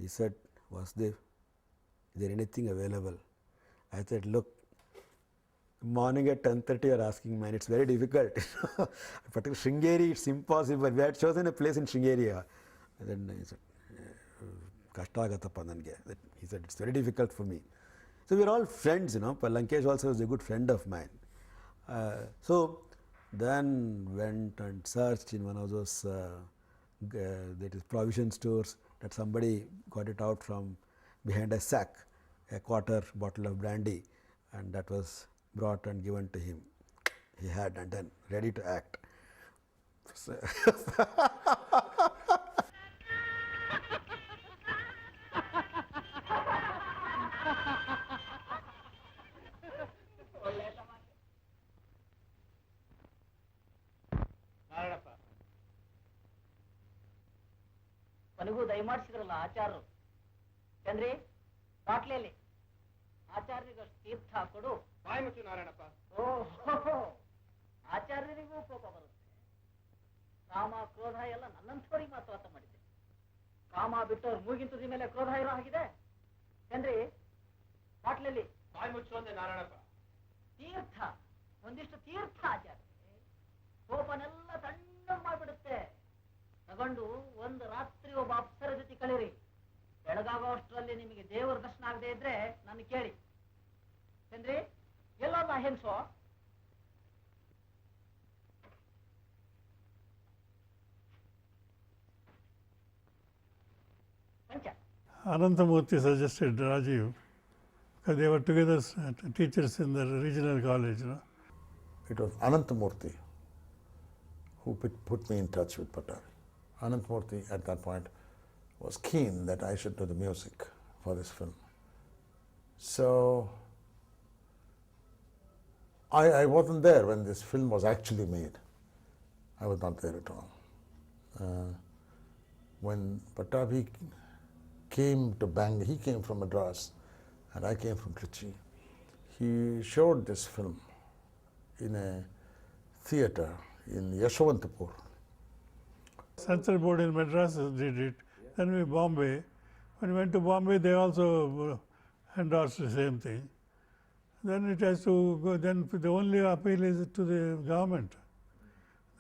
He said, Vasudev, is there anything available? I said, look, morning at 10:30 you are asking, man, it's very difficult. Particularly Sringeri, it's impossible. We had chosen a place in Sringeri. Then he said, Kashtagatappa nange. He said, it's very difficult for me. So we are all friends, Lankesh also was a good friend of mine. So then went and searched in one of those that is provision stores, that somebody got it out from behind a sack, a quarter bottle of brandy, and that was brought and given to him. He had, and then ready to act. So ನನಗೂ ದಯಮಾಡಿಸಿದ್ರಲ್ಲ ಆಚಾರ್ಯರು. ಚಂದ್ರಿ, ಬಾಟ್ಲೆಯಲ್ಲಿ ಆಚಾರ್ಯರಿಗಷ್ಟು ತೀರ್ಥ ಕೊಡು. ಬಾಯಿ ಮುಚ್ಚು ನಾರಾಯಣಪ್ಪ. ಓಹೋ, ಆಚಾರ್ಯರಿಗೂ ಕೋಪ ಬರುತ್ತೆ. ಕಾಮ ಕ್ರೋಧ ಎಲ್ಲ ನನ್ನಂಥವ್ರಿಗೆ ಮಾತ್ರ ಅರ್ಥ ಮಾಡಿದೆ. ಕಾಮ ಬಿಟ್ಟವ್ರು ಮೂಗಿನ ತುದಿ ಮೇಲೆ ಕ್ರೋಧ ಇರೋ ಹಾಗಿದೆ. ಚಂದ್ರಿ, ಬಾಟ್ಲೆಯಲ್ಲಿ ಬಾಯಿ ಮುಚ್ಚು ಅಂದೆ ನಾರಾಯಣಪ್ಪ. ತೀರ್ಥ, ಒಂದಿಷ್ಟು ತೀರ್ಥ ಆಚಾರ್ಯ ಕೋಪನೆಲ್ಲ ತಣ್ಣಗೆ ಮಾಡಿಬಿಡುತ್ತೆ. ತಗೊಂಡು ಒಂದು ರಾತ್ರಿ ಒಬ್ಬ ಅಪ್ಸರ ಜೊತೆ ಕಳೀರಿ. ಬೆಳಗಾಗೋಷ್ಟರಲ್ಲಿ ನಿಮಗೆ ದೇವರ ದರ್ಶನ ಆಗದೆ ಇದ್ರೆ ನನ್ನ ಕೇಳಿ. ಚಂದ್ರಿ, ಎಲ್ಲೋದ ಹೆಂಗಸೋ? ಪಂಚ. Anantamurthy suggested Rajiv, because they were together teachers in the regional college. It was Anantamurthy who put me in touch with Pattabhi. Anantamurthy at that point was keen that I should do the music for this film. So I wasn't there when this film was actually made. I was not there at all. When Pattabhi came to Bangalore, he came from Madras and I came from Trichy. He showed this film in a theatre in Yashwantapur. Censor board in Madras did it. Then we Bombay. When we went to Bombay, they also endorsed the same thing. Then it has to go. Then the only appeal is to the government.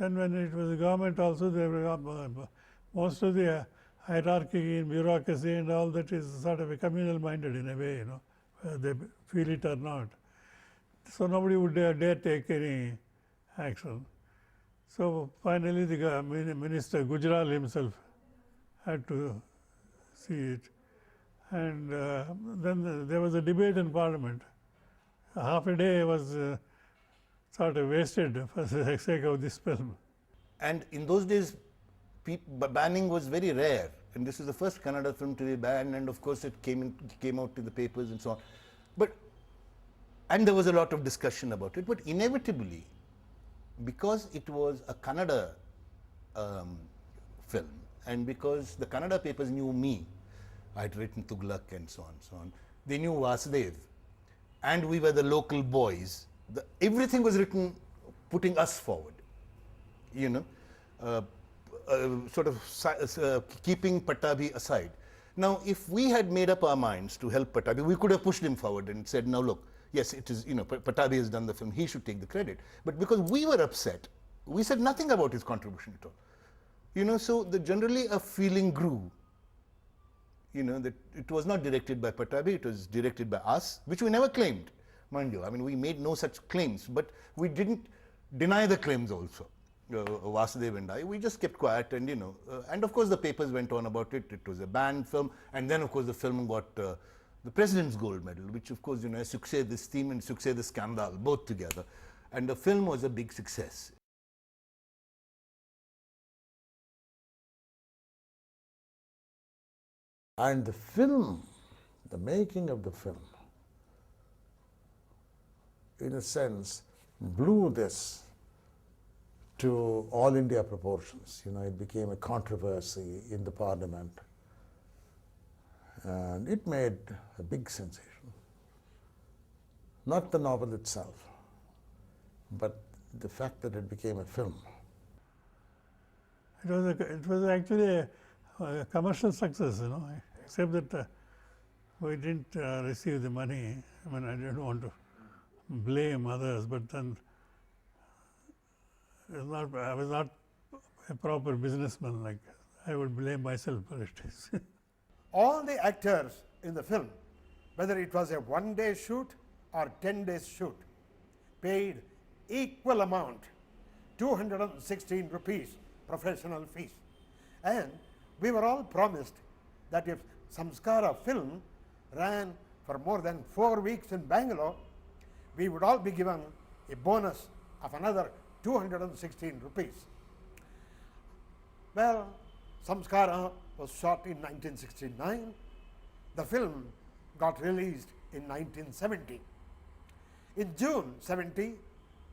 Then when it was the government also, they were, most of the hierarchy in bureaucracy and all that is sort of a communal minded in a way, whether they feel it or not. So nobody would dare take any action. So finally the minister Gujral himself had to see it. And then there was a debate in Parliament. Half a day was sort of wasted for the sake of this film. And in those days, banning was very rare. And this is the first Kannada film to be banned, and of course it came out in the papers and so on. And there was a lot of discussion about it, but inevitably, because it was a Kannada film, and because the Kannada papers knew me, I had written Tughlaq and so on, they knew Vasudev, and we were the local boys. Everything was written putting us forward, sort of keeping Pattabhi aside. Now, if we had made up our minds to help Pattabhi, we could have pushed him forward and said, now look, yes, it is, Pattabhi has done the film, he should take the credit. But because we were upset, we said nothing about his contribution at all. So generally a feeling grew, that it was not directed by Pattabhi, it was directed by us, which we never claimed, mind you. I mean, we made no such claims, but we didn't deny the claims also. Vasudev and I, we just kept quiet, and and of course the papers went on about it. It was a banned film, and then of course the film got the President's Gold Medal, which of course, succès this theme and succès the scandal, both together. And the film was a big success. And the film, the making of the film, in a sense, blew this to all India proportions. It became a controversy in the parliament. And it made a big sensation. Not the novel itself, but the fact that it became a film. It was actually a commercial success, except that we didn't receive the money. I mean, I didn't want to blame others, but then I was not a proper businessman. Like, I would blame myself for it. All the actors in the film, whether it was a 1-day shoot or 10 days shoot, paid equal amount, 216 rupees professional fees. And we were all promised that if Samskara film ran for more than 4 weeks in Bangalore, we would all be given a bonus of another 216 rupees. Well, Samskara was shot in 1969. The film got released in 1970. In June 70,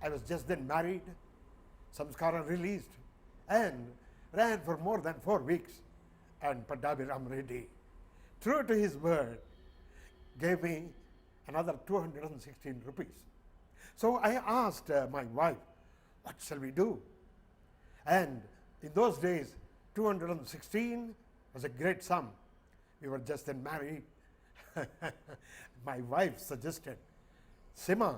I was just then married. Samskara released and ran for more than 4 weeks. And Pattabhi Ram Reddy, true to his word, gave me another 216 rupees. So I asked my wife, what shall we do? And in those days, 216 was a great sum. We were just then married. My wife suggested, Sima,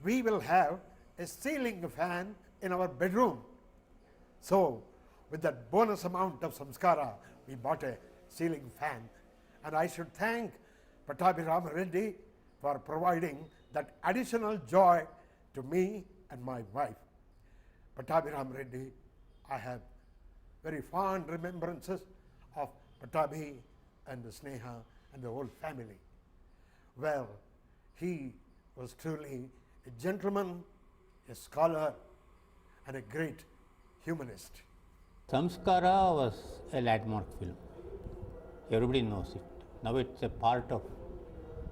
we will have a ceiling fan in our bedroom. So with that bonus amount of Samskara, we bought a ceiling fan. And I should thank Pattabhi Ram Reddy for providing that additional joy to me and my wife. Pattabhi Ram Reddy, I have very fond remembrances of Pattabhi and the Sneha and the whole family. Well, he was truly a gentleman, a scholar, and a great humanist. Samskara was a landmark film. Everybody knows it. Now it's a part of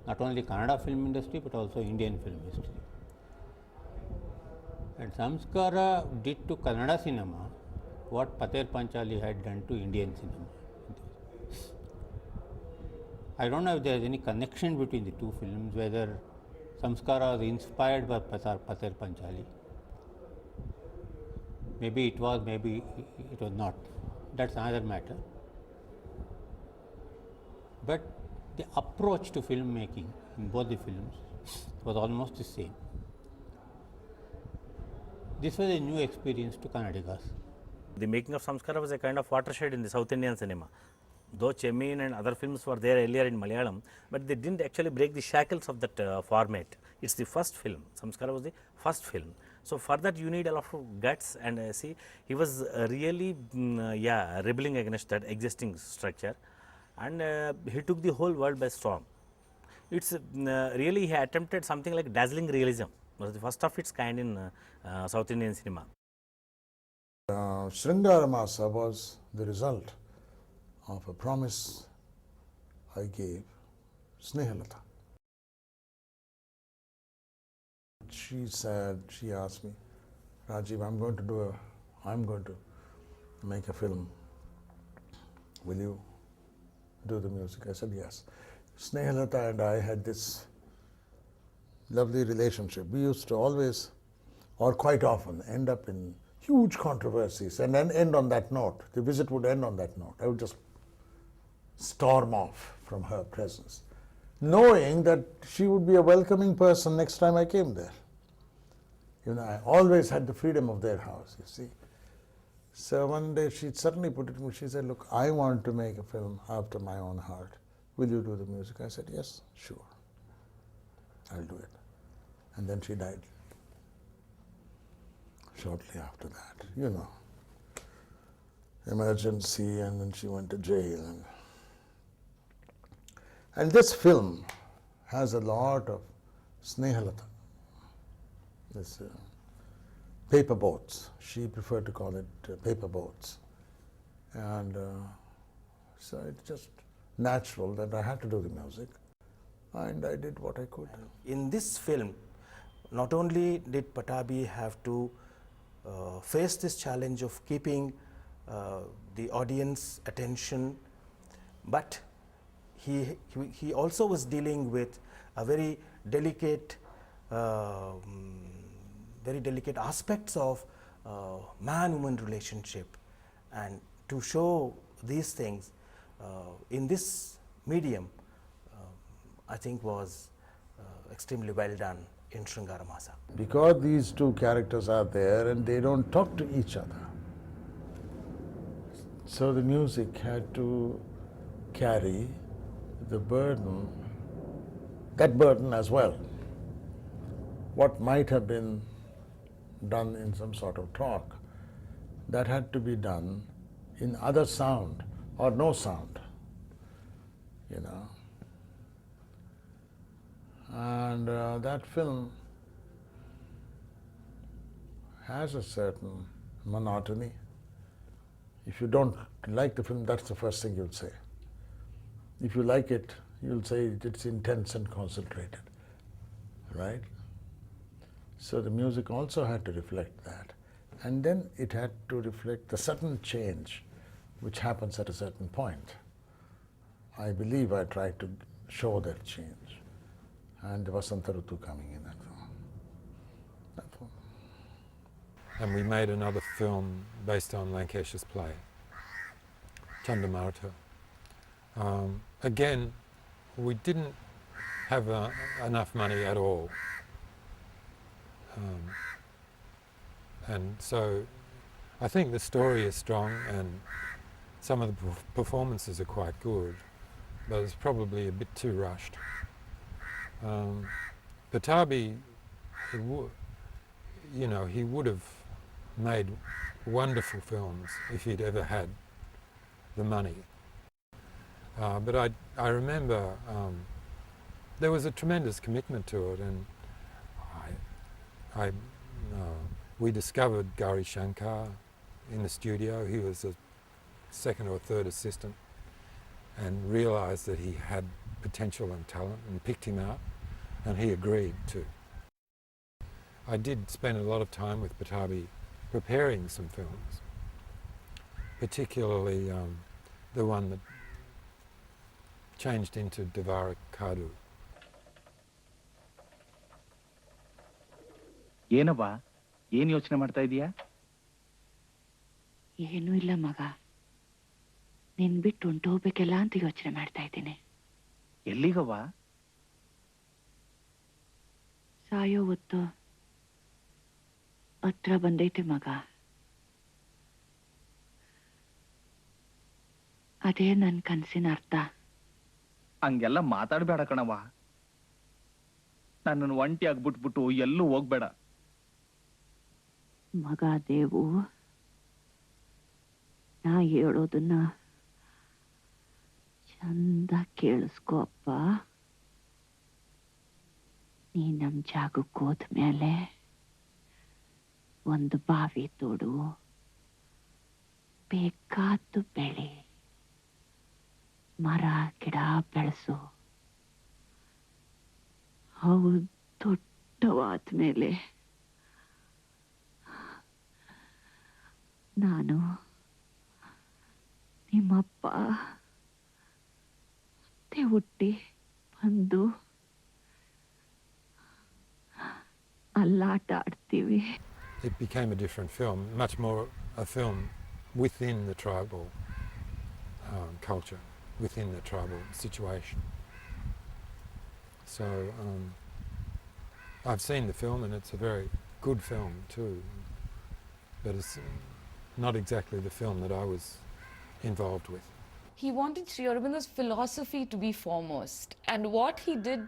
not only Kannada film industry but also Indian film history. And Samskara did to Kannada cinema what Pather Panchali had done to Indian cinema. I don't know if there is any connection between the two films, whether Samskara was inspired by Pather Panchali. Maybe it was, maybe it was not. That's another matter. But the approach to filmmaking in both the films was almost the same. This was a new experience to Kannadigas. The making of Samskara was a kind of watershed in the South Indian cinema. Though Chemin and other films were there earlier in Malayalam, but they didn't actually break the shackles of that format. It's the first film. Samskara was the first film. So for that you need a lot of guts, and see, he was really rebelling against that existing structure, and he took the whole world by storm. It's really, he attempted something like dazzling realism. It was the first of its kind in South Indian cinema. Shringaramasa was the result of a promise I gave Snehalata. She said, she asked me, Rajiv, I'm going to make a film. Will you do the music? I said, yes. Snehalata and I had this lovely relationship. We used to always, or quite often, end up in huge controversies and then end on that note. The visit would end on that note. I would just storm off from her presence, knowing that she would be a welcoming person next time I came there. You know, I always had the freedom of their house, you see. So one day she suddenly put it to me, she said, look, I want to make a film after my own heart. Will you do the music? I said, yes, sure, I'll do it. And then she died shortly after that, you know. Emergency, and then she went to jail. And this film has a lot of Snehalata, this paper boats. She preferred to call it paper boats. And so it's just natural that I had to do the music, and I did what I could. In this film, not only did Pattabhi have to face this challenge of keeping the audience attention, but he also was dealing with a very delicate aspects of man-woman relationship, and to show these things, in this medium, I think was extremely well done in Shringaramasa. Because these two characters are there and they don't talk to each other, so the music had to carry the burden, that burden as well. What might have been done in some sort of talk, that had to be done in other sound or no sound, you know. And that film has a certain monotony. If you don't like the film, that's the first thing you'll say. If you like it, you'll say it's intense and concentrated, right? So the music also had to reflect that. And then it had to reflect the sudden change which happens at a certain point. I believe I tried to show that change. And there was Vasanta Ritu coming in that film. That film. And we made another film based on Lankesh's play, Chandamarta. Again, we didn't have enough money at all. And so I think the story is strong and some of the performances are quite good, but it's probably a bit too rushed. Pattabhi, you know, he would have made wonderful films if he'd ever had the money. But I remember there was a tremendous commitment to it, and we discovered Gauri Shankar in the studio. He was a second or third assistant and realised that he had potential and talent and picked him out, and he agreed to. I did spend a lot of time with Pattabhi preparing some films, particularly the one that changed into Devara Kadu. ಏನವ್ವ ಏನು ಯೋಚನೆ ಮಾಡ್ತಾ ಇದೀಯಾ? ಏನೂ ಇಲ್ಲ ಮಗ, ನಿನ್ ಬಿಟ್ಟು ಹೊಂಟೋಗ್ಬೇಕಲ್ಲ ಅಂತ ಯೋಚನೆ ಮಾಡ್ತಾ ಇದ್ದೀನಿ. ಎಲ್ಲಿಗವ್ವ? ಸಾಯೋ ಹೊತ್ತು ಹತ್ರ ಬಂದೈತೆ ಮಗ. ಅದೇ ನನ್ನ ಕನಸಿನ ಅರ್ಥ. ಹಂಗೆಲ್ಲ ಮಾತಾಡಬೇಡ ಕಣವ್ವ. ನನ್ನನ್ನು ಒಂಟಿಯಾಗಿ ಬಿಟ್ಬಿಟ್ಟು ಎಲ್ಲೂ ಹೋಗ್ಬೇಡ. ಮಗ ದೇವು, ನಾ ಹೇಳೋದನ್ನ ಚಂದ ಕೇಳಿಸ್ಕೋ ಅಪ್ಪ. ನೀ ನಮ್ ಜಾಗಕ್ಕೆ ಹೋದ್ಮೇಲೆ ಒಂದು ಬಾವಿ ತೋಡು, ಬೇಕಾದ್ದು ಬೆಳೆ, ಮರ ಗಿಡ ಬೆಳೆಸು. ಅವು ದೊಡ್ಡವಾದ್ಮೇಲೆ ನಾನು ನಿಮ್ಮಪ್ಪ ಮತ್ತೆ ಹುಟ್ಟಿ ಬಂದು ಅಲ್ಲಾಟ ಆಡ್ತೀವಿ. It became a different film, much more a film within the tribal culture, within the tribal situation. So I've seen the film and it's a very good film too, but it's not exactly the film that I was involved with. He wanted Sri Aurobindo's philosophy to be foremost, and what he did,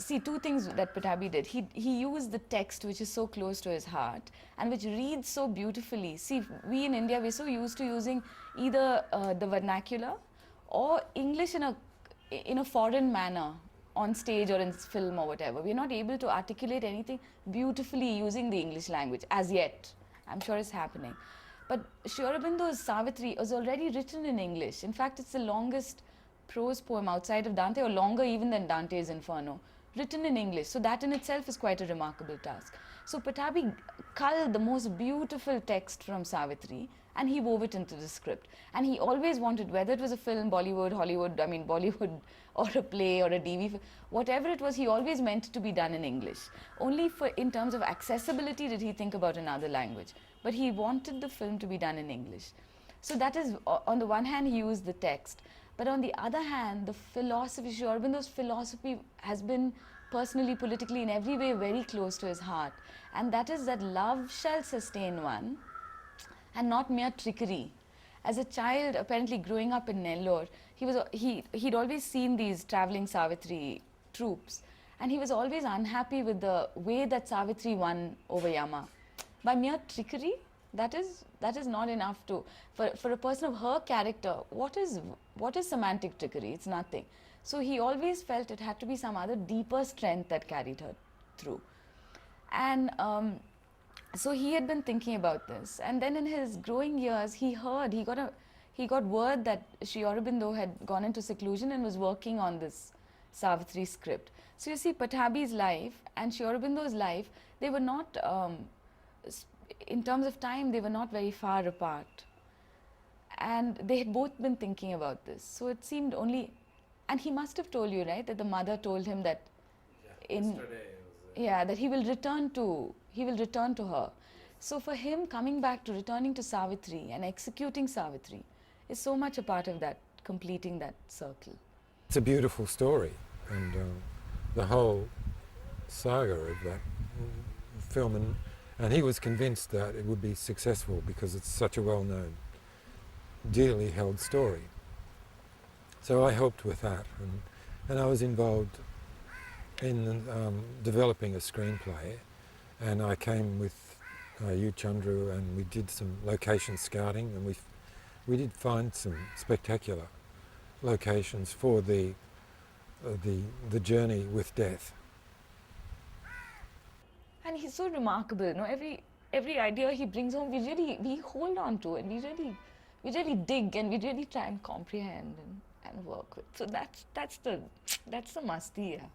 see, two things that Pattabhi did. He used the text which is so close to his heart and which reads so beautifully. See, we in India, we're so used to using either the vernacular or English in a foreign manner on stage or in film or whatever. We're not able to articulate anything beautifully using the English language as yet. I'm sure it's happening. But Sri Aurobindo's Savitri was already written in English. In fact, it's the longest prose poem outside of Dante, or longer even than Dante's Inferno, written in English. So that in itself is quite a remarkable task. So Pattabhi culled the most beautiful text from Savitri and he wove it into the script. And he always wanted, whether it was a film, Bollywood, Hollywood, I mean Bollywood, or a play or a DV, whatever it was, he always meant it to be done in English. Only in terms of accessibility did he think about another language. But he wanted the film to be done in English. So that is, on the one hand, he used the text, but on the other hand, the philosophy, Sri Aurobindo's philosophy has been personally, politically, in every way very close to his heart, and that is that love shall sustain one and not mere trickery. As a child, apparently growing up in Nellore, he'd always seen these traveling Savitri troops, and he was always unhappy with the way that Savitri won over Yama. By mere trickery, that is not enough to, for a person of her character, what is semantic trickery? It's nothing. So he always felt it had to be some other deeper strength that carried her through. And so he had been thinking about this, and then in his growing years, he got word that Sri Aurobindo had gone into seclusion and was working on this Savitri script. So you see, Pattabhi's life and Sri Aurobindo's life, they were not, in terms of time, they were not very far apart. And they had both been thinking about this. So it seemed only, and he must have told you, right, that the mother told him that that he will return to her. So for him, coming back to returning to Savitri and executing Savitri is so much a part of that, completing that circle. It's a beautiful story, and the whole saga of that film, and he was convinced that it would be successful because it's such a well-known, dearly held story. So I helped with that, and I was involved in developing a screenplay, and I came with Huli Chandrashekar, and we did some location scouting, and we did find some spectacular locations for the journey with death. And he's so remarkable, you know, every idea he brings home, we hold on to, and we really dig, and we really try and comprehend and work with. So that's the masti, yeah.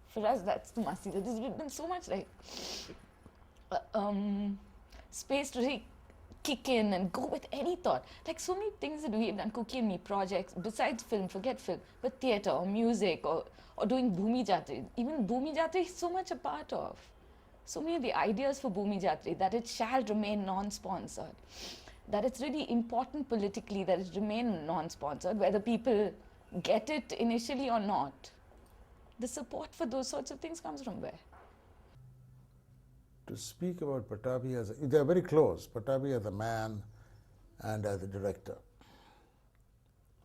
For us, that's the masti. There's been so much like space to really kick in and go with any thought. Like so many things that we have done, Cookie and Me projects, besides film, forget film, but theatre or music or doing Bhumi Jatri. Even Bhumi Jatri is so much a part of. So many of the ideas for Bhumi Jatri, that it shall remain non-sponsored, that it's really important politically that it remain non-sponsored, whether people get it initially or not. The support for those sorts of things comes from where? To speak about Pattabhi they are very close, Pattabhi as a man and as a director.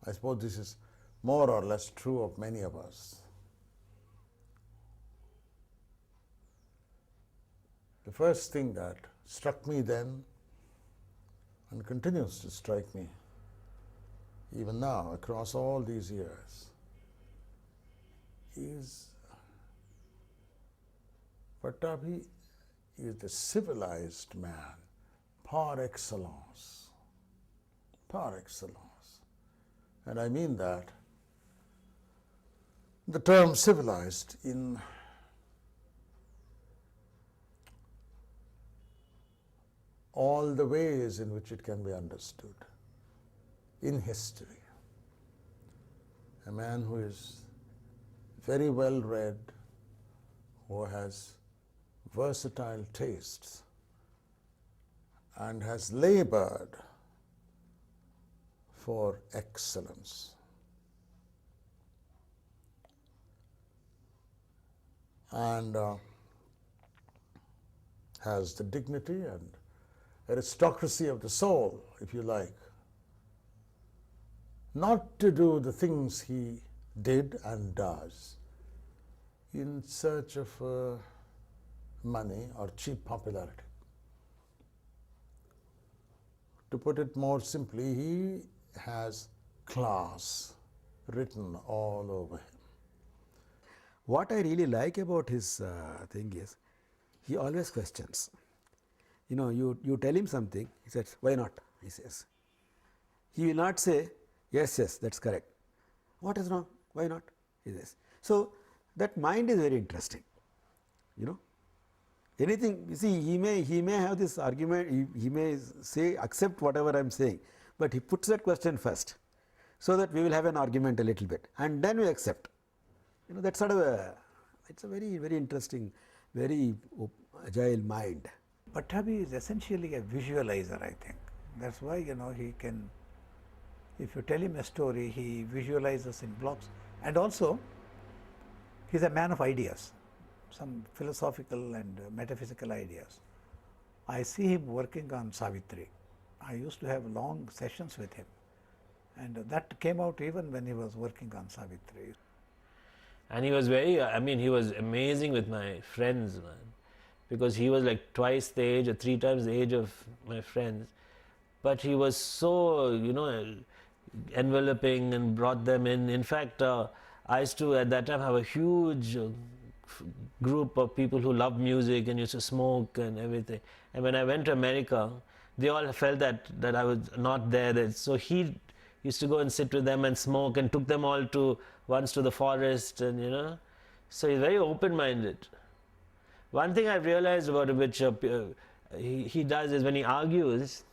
I suppose this is more or less true of many of us. The first thing that struck me then and continues to strike me even now across all these years is Pattabhi is the civilized man par excellence. Par excellence. And I mean that the term civilized in all the ways in which it can be understood in history. A man who is very well read, who has versatile tastes and has labored for excellence. And has the dignity and aristocracy of the soul, if you like, not to do the things he did and does in search of money or cheap popularity. To put it more simply, he has class written all over him. What I really like about his thing is, he always questions. You know, you tell him something, he says, why not? He says. He will not say, yes, that's correct. What is wrong? Why not? He says. So that mind is very interesting. You know, anything, you see, he may have this argument, he may say, accept whatever I am saying, but he puts that question first, so that we will have an argument a little bit, and then we accept. You know, that's sort of it's a very, very interesting, very agile mind. Pattabhi is essentially a visualizer, I think. That's why, you know, he can, if you tell him a story, he visualizes in blocks. And also, he's a man of ideas, some philosophical and metaphysical ideas. I see him working on Savitri. I used to have long sessions with him, and that came out even when he was working on Savitri. And he was very, I mean, he was amazing with my friends, man, because he was like twice the age or 3 times the age of my friends. But he was so, you know, enveloping and brought them in. In fact, I used to at that time have a huge group of people who loved music and used to smoke and everything. And when I went to America, they all felt that I was not there. So he used to go and sit with them and smoke, and took them all to once to the forest, and you know. So he's very open-minded. One thing I've realized about him, which he does, is when he argues,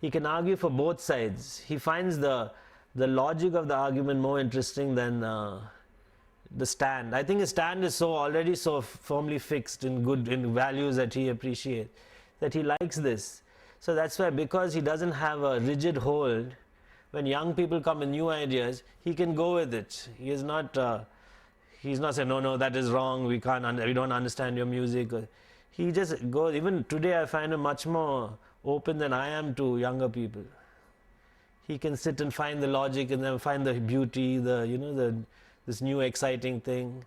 he can argue for both sides. He finds the logic of the argument more interesting than the stand. I think his stand is already so firmly fixed in values that he appreciates, that he likes this. So that's why, because he doesn't have a rigid hold, when young people come with new ideas, he can go with it. He is not he's not saying, no, that is wrong, we don't understand your music. He just goes. Even today I find him much more open than I am to younger people. He can sit and find the logic and then find the beauty, this new exciting thing,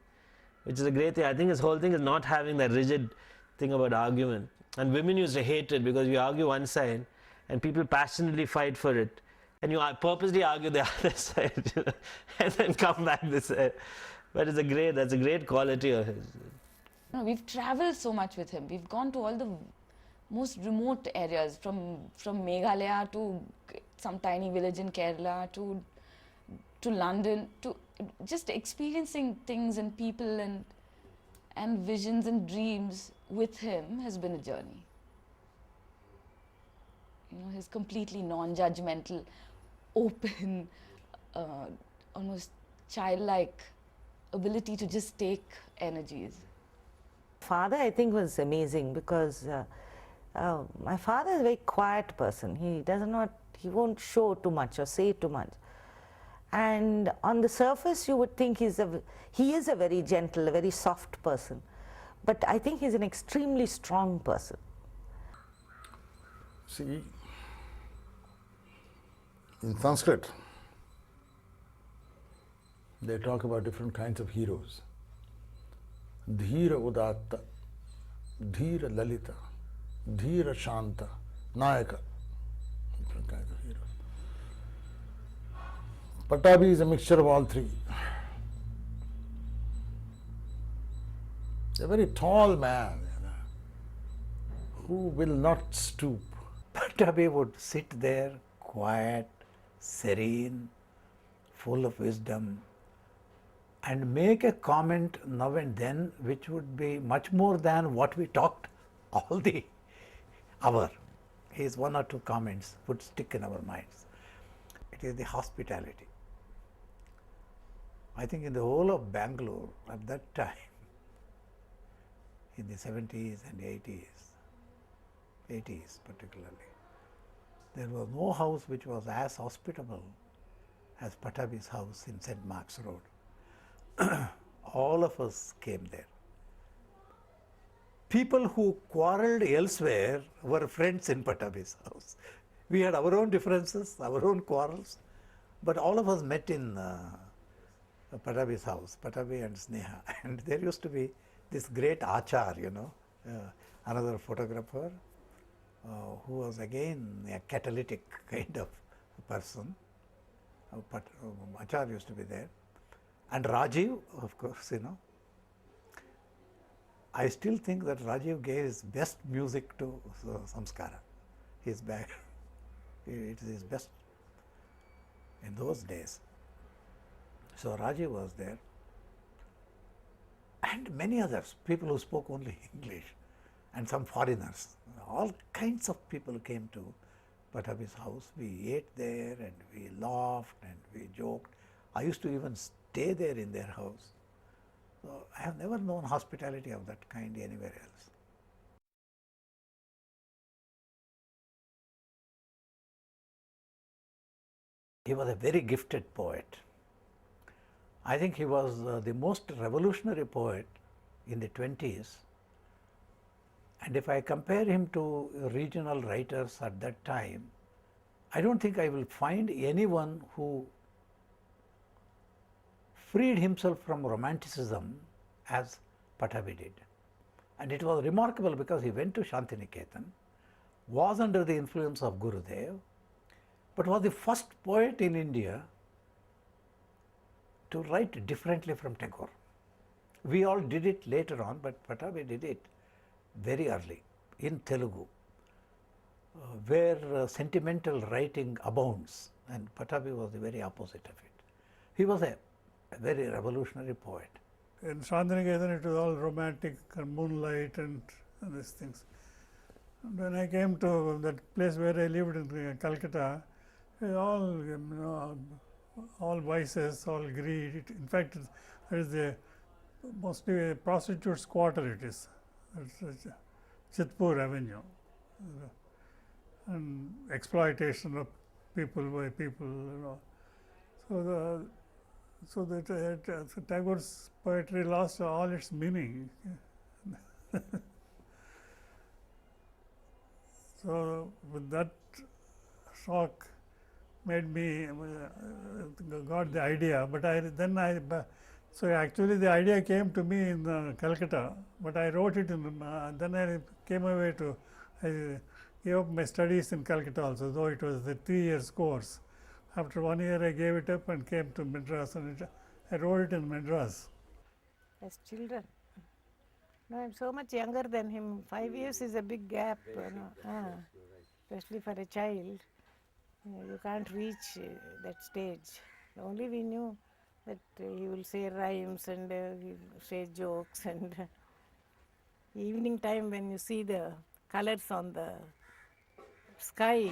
which is a great thing. I think his whole thing is not having that rigid thing about argument. And women used to hate it, because you argue one side and people passionately fight for it, and you purposely argue the other side, you know, and then come back this side. But that's a great quality of his. No, we've traveled so much with him. We've gone to all the most remote areas, from Meghalaya to some tiny village in Kerala to London, to just experiencing things and people and visions and dreams with him has been a journey. You know, his completely non-judgmental, open, almost childlike ability to just take energies. Father, I think, was amazing, because my father is a very quiet person. He won't show too much or say too much. And on the surface, you would think he is a very gentle, a very soft person. But I think he's an extremely strong person. See, in Sanskrit, they talk about different kinds of heroes. Dhira Udatta, Dhira Lalita, Dhira Shanta, Nayaka. Different kinds of heroes. Pattabhi is a mixture of all three. A very tall man, you know, who will not stoop. Pattabhi would sit there, quiet, serene, full of wisdom, and make a comment now and then which would be much more than what we talked all the hour. His 1 or 2 comments would stick in our minds. It is the hospitality. I think in the whole of Bangalore at that time, in the 70s and 80s particularly, there was no house which was as hospitable as Pattabhi's house in St. Mark's Road. All of us came there. People who quarrelled elsewhere were friends in Pattabhi's house. We had our own differences, our own quarrels, but all of us met in Pattabhi's house, Pattabhi and Sneha. And there used to be this great Achar, you know, another photographer who was again a catalytic kind of person. Achar used to be there. And Rajiv, of course, you know. I still think that Rajiv gave his best music to Samskara. His back, it is his best in those days. So Rajiv was there, and many others, people who spoke only English, and some foreigners. All kinds of people came to Pattabhi's house. We ate there and we laughed and we joked. I used to even stay there in their house. So I have never known hospitality of that kind anywhere else. he was a very gifted poet. I think he was the most revolutionary poet in the 20s. And if I compare him to regional writers at that time, I don't think I will find anyone who freed himself from romanticism as Pattabhi did. And it was remarkable because he went to Shantiniketan, was under the influence of Gurudev, but was the first poet in India to write differently from Tagore. We all did it later on, but Pattabhi did it very early in Telugu, where sentimental writing abounds, and Pattabhi was the very opposite of it. He was a very revolutionary poet. In Shantiniketan it was all romantic and moonlight and these things. And when I came to that place where I lived in Calcutta, it was all all vices, all greed. In fact, there is mostly a prostitute's quarter. It is. It's Chitpur Avenue, and exploitation of people by people. So Tagore's poetry lost all its meaning. So with that shock made me got the idea, but so actually the idea came to me in Calcutta, but I wrote it in, then I came away I gave up my studies in Calcutta also, though it was a 3 years course. After 1 year I gave it up and came to Madras, and I wrote it in Madras. As children. No, I'm so much younger than him. 5 years is a big gap, especially for a child. You can't reach that stage. Only we knew that he will say rhymes and he will say jokes, and evening time when you see the colors on the sky,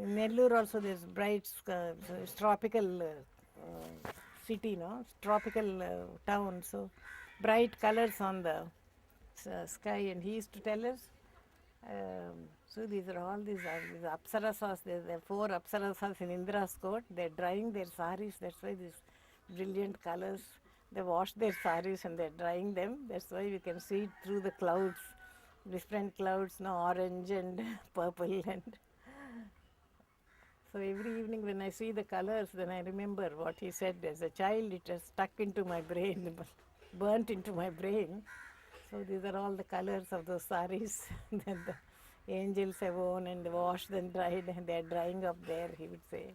in Nellore also there's bright, it's tropical city, no? It's tropical town, so bright colors on the sky, and he used to tell us, so these are all these apsarasas, there are 4 apsarasas in Indra's court, they're drying their saris, that's why these brilliant colors, they wash their saris and they're drying them, that's why we can see it through the clouds, different clouds, no, orange and purple, and so every evening when I see the colors, then I remember what he said as a child. It has stuck into my brain, burnt into my brain. So these are all the colors of those saris that the angels have worn and washed and dried, and they are drying up there, he would say.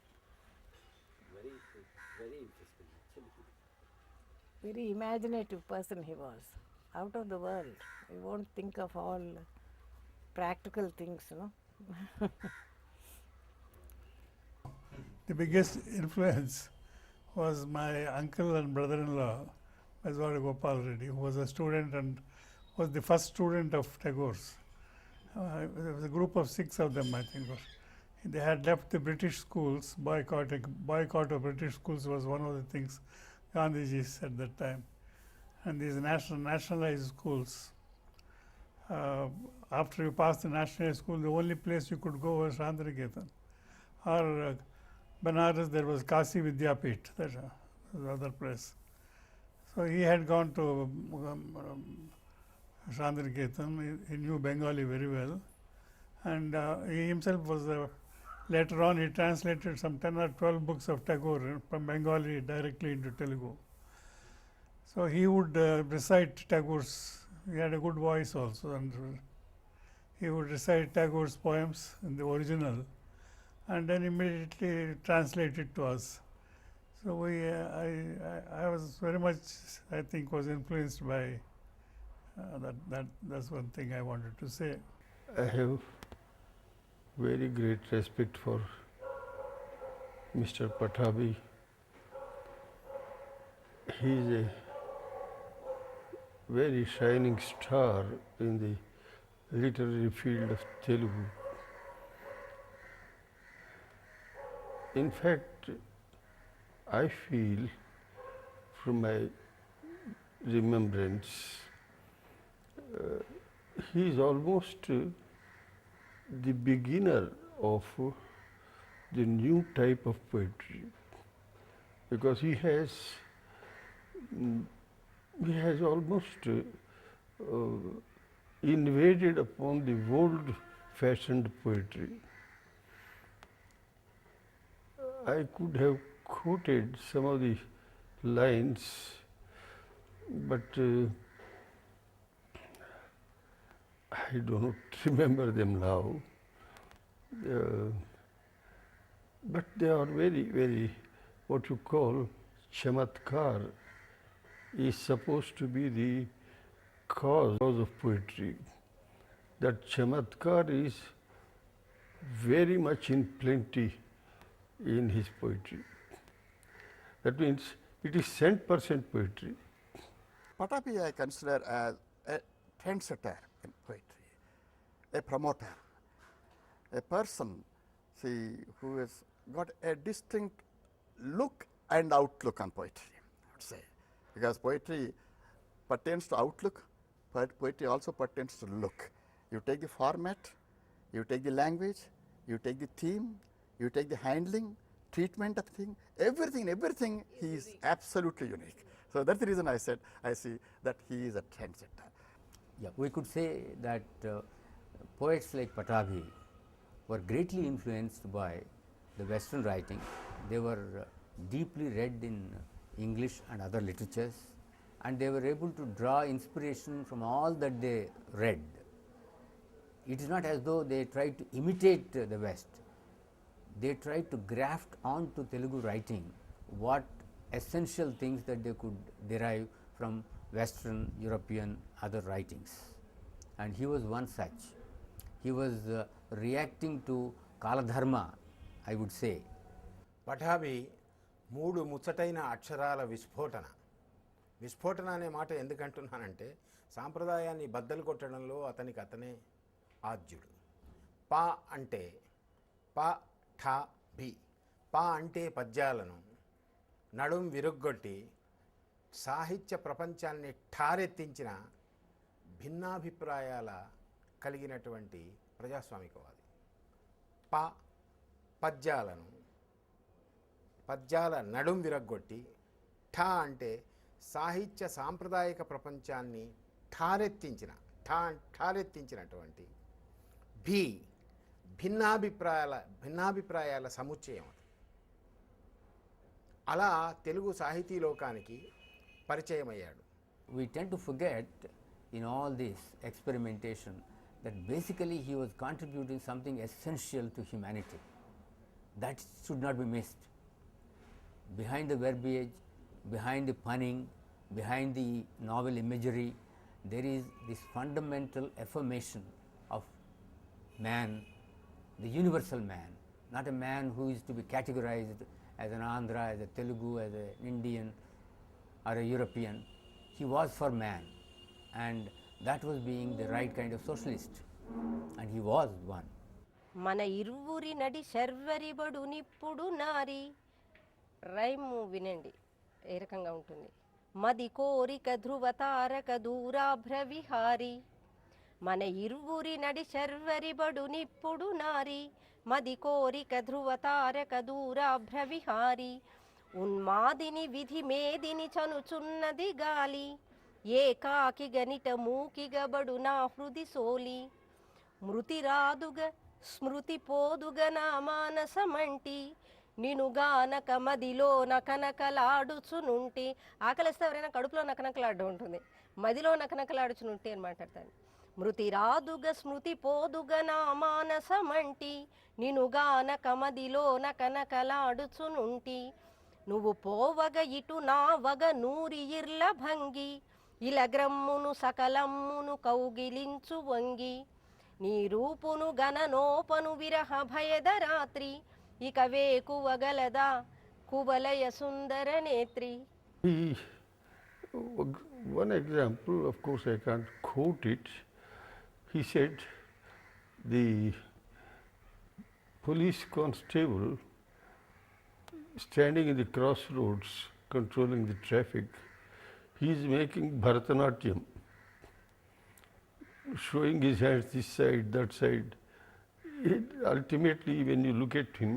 Very interesting. Very imaginative person he was, out of the world. You won't think of all practical things, no? The biggest influence was my uncle and brother-in-law, Bezwada Gopal Reddy, who was a student and was the first student of Tagore's. There was a group of 6 of them, I think. They had left the British schools, boycott of British schools was one of the things Gandhiji said at that time. And these nationalized schools, after you passed the nationalized school, the only place you could go was Shantiniketan. Or Banaras, there was Kasi Vidyapit, that was the other place. So he had gone to Shantiniketan, he knew Bengali very well, and he himself was, later on he translated some 10 or 12 books of Tagore from Bengali directly into Telugu. So he would recite Tagore's, he had a good voice also, and he would recite Tagore's poems in the original, and then immediately translate it to us. So I was very much, I think, was influenced by that's one thing I wanted to say. I have very great respect for Mr. Pattabhi. He is a very shining star in the literary field of Telugu. In fact, I feel from my remembrance, he is almost the beginner of the new type of poetry, because he has almost invaded upon the old-fashioned poetry. I could have quoted some of the lines, but I do not remember them now. But they are very, very, what you call chamatkar is supposed to be the cause of poetry. That chamatkar is very much in plenty in his poetry. That means it is 100% poetry. Pattabhi I consider as a trendsetter in poetry, a promoter, a person, see, who has got a distinct look and outlook on poetry, I would say, because poetry pertains to outlook, but poetry also pertains to look. You take the format, you take the language, you take the theme, you take the handling, treatment of thing, everything he is absolutely unique. So that's the reason I said, I see that he is a trendsetter. Yeah, we could say that poets like Pattabhi were greatly influenced by the Western writing. They were deeply read in English and other literatures, and they were able to draw inspiration from all that they read. It is not as though they tried to imitate the West. They tried to graft onto Telugu writing what essential things that they could derive from Western, European, other writings. And he was one such. He was reacting to Kaladharma, I would say. పఠాభి మూడు ముచ్చటైన అక్షరాల విస్ఫోటన అనే మాట ఎందుకంటున్నానంటే సాంప్రదాయాన్ని బద్దలు కొట్టడంలో అతనే ఆద్యుడు. పా అంటే పఠాభి, పా అంటే పద్యాలను నడుం విరుగ్గొట్టి సాహిత్య ప్రపంచాన్ని ఠారెత్తించిన భిన్నాభిప్రాయాల కలిగినటువంటి ప్రజాస్వామికవాది. పద్యాల నడుం విరగ్గొట్టి, ఠా అంటే సాహిత్య సాంప్రదాయిక ప్రపంచాన్ని ఠారెత్తించినటువంటి, భిన్నాభిప్రాయాల సముచ్చయం. అలా తెలుగు సాహితీ లోకానికి పరిచయమయ్యాడు. We tend to forget in all this experimentation that basically he was contributing something essential to humanity. That should not be missed. Behind the verbiage, behind the punning, behind the novel imagery, there is this fundamental affirmation of man, the universal man, not a man who is to be categorized as an Andhra, as a Telugu, as an Indian or a European. He was for man, and that was being the right kind of socialist, and he was one. మన ఇరువురి నడి శర్వరిబడు నిప్పుడు నారి, rhyme వినండి ఏ రకంగా ఉంటుంది. మది కోరిక ధ్రువ తారక దూరాభ్ర విహారి, మన ఇరువురి నడి శర్వరిబడు నిప్పుడు నారి, మది కోరిక ధ్రువ తారక దూరాభ్ర విహారి, ఉన్మాదిని విధి మేదిని చనుచున్నది గాలి, ఏకాకి గనిట మూకిగబడు నా హృది సోలి, మృతిరాదుగ స్మృతి పోదుగ నా మానసమంటి, నినుగానక మదిలో నకనకలాడుచునుంటే. ఆకలిస్తే ఎవరైనా కడుపులో నకనకలాడు ఉంటుంది, మదిలో నకనకలాడుచునుంటే అని మాట్లాడతాను. మృతిరాదుగ స్మృతి పోదుగ నా మానసమంటి, నినుగానక మదిలో నకనకలాడుచునుంటి, నువ్వు పోవగ ఇటు నా వగ నూరి ఇర్ల భంగి, ఇలగ్రమ్మును సకలమ్మును కౌగిలించు వంగి, నీ రూపును గణనోపను విరహ భయద రాత్రి, ఇక వేకువగలదా కువలయ సుందర నేత్రి. One example, of course I can't quote it, he said the police constable standing in the crossroads controlling the traffic, he is making Bharatanatyam, showing his hands this side, that side. Ultimately, when you look at him,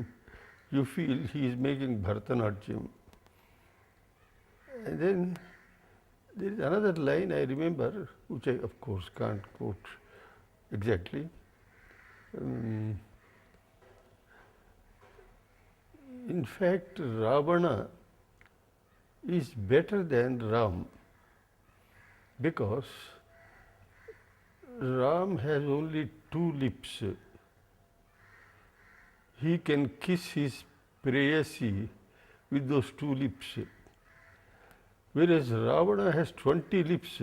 you feel he is making Bharatanatyam. And then there is another line I remember, which I of course can't quote exactly. In fact, Ravana is better than Ram because Ram has only 2 lips. He can kiss his prayasi with those 2 lips, whereas Ravana has 20 lips.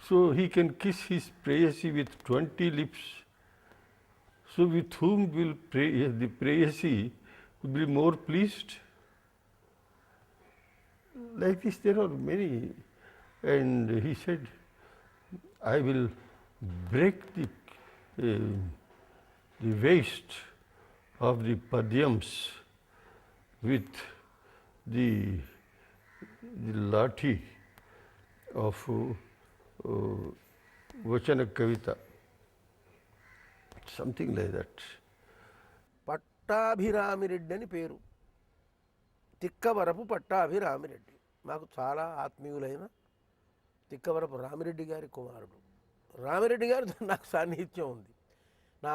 So he can kiss his prayasi with 20 lips. So with whom will the prayasi would be more pleased? Like this there are many. And he said, I will break the waist of the padyams with the lathi of Vachana Kavita, something like that. Pattabhirami Reddy అని పేరు. తిక్కవరపు పట్టాభిరామిరెడ్డి మాకు చాలా ఆత్మీయులైన తిక్కవరపు రామిరెడ్డి గారి కుమారుడు. రామిరెడ్డి గారితో నాకు సాన్నిహిత్యం ఉంది. నా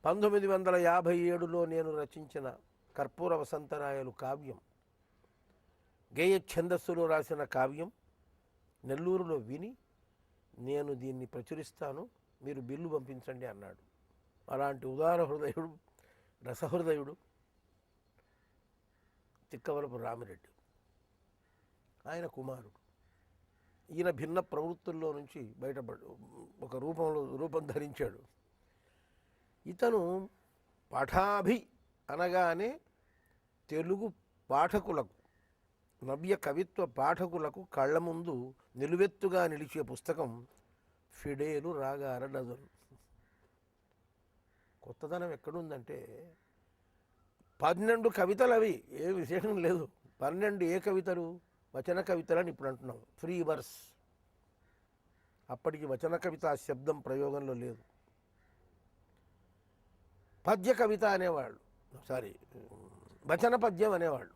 1957లో నేను రచించిన కర్పూర వసంతరాయలు కావ్యం, గేయ ఛందస్సులో రాసిన కావ్యం నెల్లూరులో విని నేను దీన్ని ప్రచురిస్తాను, మీరు బిల్లు పంపించండి అన్నాడు. అలాంటి ఉదార హృదయుడు, రసహృదయుడు తిక్కవరపు రామిరెడ్డి. ఆయన కుమారుడు. ఈయన భిన్న ప్రవృత్తుల్లో నుంచి బయటపడు ఒక రూపం ధరించాడు. ఇతను పఠాభి అనగానే తెలుగు పాఠకులకు, నవ్య కవిత్వ పాఠకులకు కళ్ళ ముందు నిలువెత్తుగా నిలిచే పుస్తకం ఫిడేలు రాగాల డజన్. కొత్తదనం ఎక్కడుందంటే 12 కవితలు, అవి ఏ విశేషం లేదు. 12 ఏ కవితలు? వచన కవితలని ఇప్పుడు అంటున్నాం, ఫ్రీ వర్స్. అప్పటికి వచన కవిత ఆ శబ్దం ప్రయోగంలో లేదు. పద్య కవిత అనేవాళ్ళు, సారీ వచన పద్యం అనేవాళ్ళు.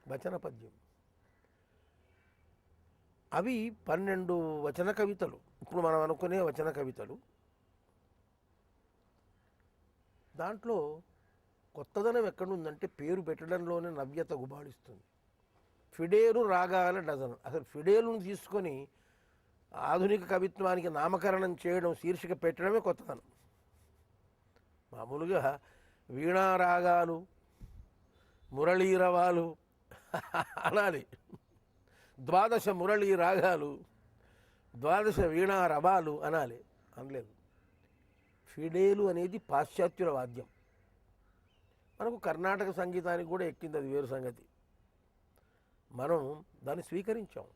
వచన పద్యం అవి 12 వచన కవితలు. ఇప్పుడు మనం అనుకునే వచన కవితలు. దాంట్లో కొత్తదనం ఎక్కడుందంటే పేరు పెట్టడంలోనే నవ్యత గుబాళిస్తుంది. ఫిడేలు రాగాల డజన్. అసలు ఫిడేలును తీసుకొని ఆధునిక కవిత్వానికి నామకరణం చేయడం, శీర్షిక పెట్టడమే కొత్తదనం. మామూలుగా వీణారాగాలు, మురళీరవాలు అనాలి. 12 మురళీ రాగాలు, 12 వీణారవాలు అనాలి. అనలేదు. ఫిడేలు అనేది పాశ్చాత్యుల వాద్యం. మనకు కర్ణాటక సంగీతానికి కూడా ఎక్కింది, అది వేరు సంగతి. మనం దాన్ని స్వీకరించాం.